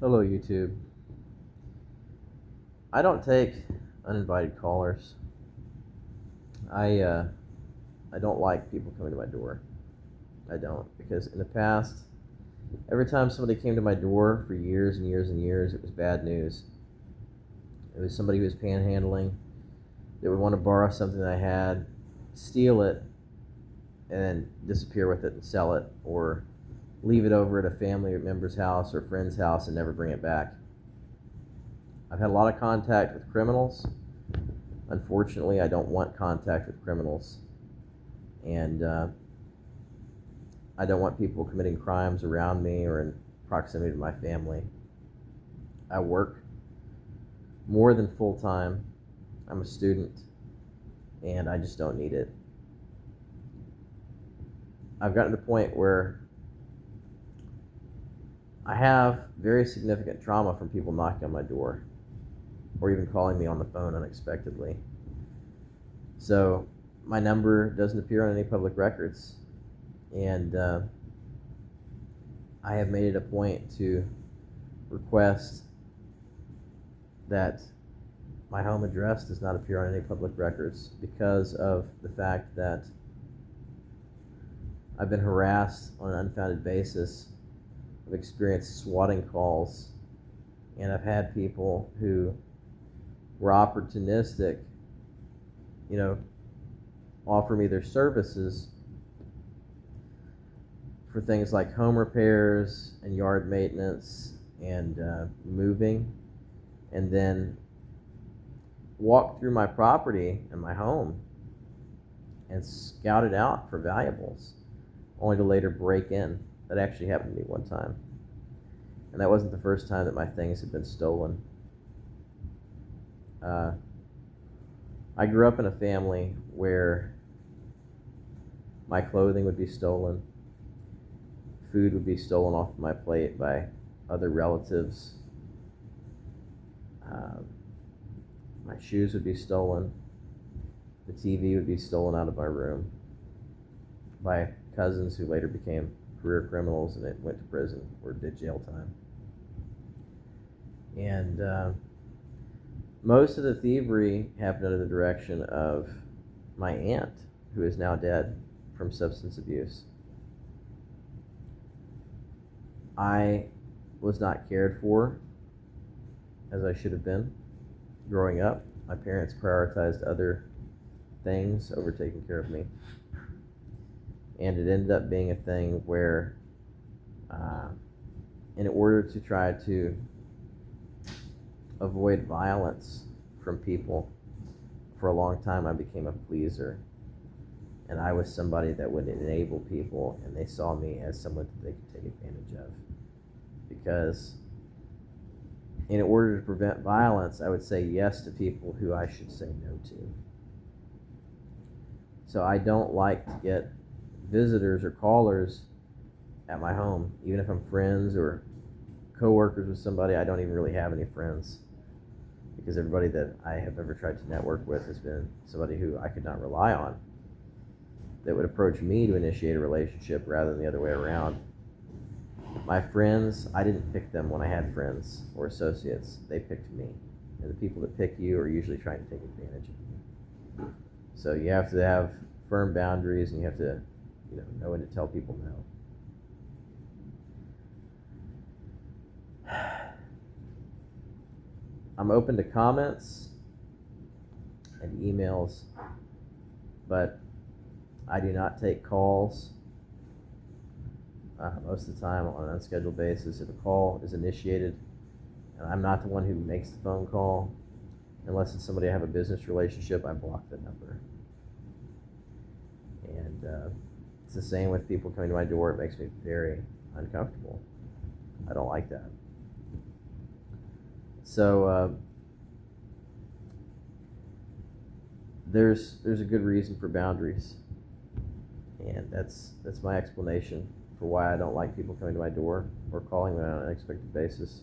Hello, YouTube. I don't take uninvited callers. I uh, I don't like people coming to my door. I don't, because in the past, every time somebody came to my door for years and years and years, it was bad news. It was somebody who was panhandling. They would want to borrow something that I had, steal it, and then disappear with it and sell it, or leave it over at a family member's house or friend's house and never bring it back. I've had a lot of contact with criminals. Unfortunately, I don't want contact with criminals, and I don't want people committing crimes around me or in proximity to my family. I work more than full time. I'm a student, and I just don't need it. I've gotten to the point where I have very significant trauma from people knocking on my door or even calling me on the phone unexpectedly. So my number doesn't appear on any public records, and I have made it a point to request that my home address does not appear on any public records because of the fact that I've been harassed on an unfounded basis. I've experienced swatting calls, and I've had people who were opportunistic, offer me their services for things like home repairs and yard maintenance and moving, and then walk through my property and my home and scout it out for valuables, only to later break in. That actually happened to me one time. And that wasn't the first time that my things had been stolen. I grew up in a family where my clothing would be stolen, food would be stolen off my plate by other relatives, my shoes would be stolen, the TV would be stolen out of my room by cousins who later became career criminals and it went to prison or did jail time. And most of the thievery happened under the direction of my aunt, who is now dead from substance abuse. I was not cared for as I should have been growing up. My parents prioritized other things over taking care of me. And it ended up being a thing where, in order to try to avoid violence from people, for a long time I became a pleaser. And I was somebody that would enable people, and they saw me as someone that they could take advantage of. Because in order to prevent violence, I would say yes to people who I should say no to. So I don't like to get visitors or callers at my home, even if I'm friends or co-workers with somebody. I don't even really have any friends, because everybody that I have ever tried to network with has been somebody who I could not rely on, that would approach me to initiate a relationship rather than the other way around. My friends, I didn't pick them when I had friends or associates. They picked me. And the people that pick you are usually trying to take advantage of you. So you have to have firm boundaries, and you have to know when to tell people no. I'm open to comments and emails, but I do not take calls most of the time on an unscheduled basis. If a call is initiated and I'm not the one who makes the phone call, unless it's somebody I have a business relationship, I block the number. And it's the same with people coming to my door. It makes me very uncomfortable. I don't like that. So there's a good reason for boundaries, and that's my explanation for why I don't like people coming to my door or calling me on an unexpected basis.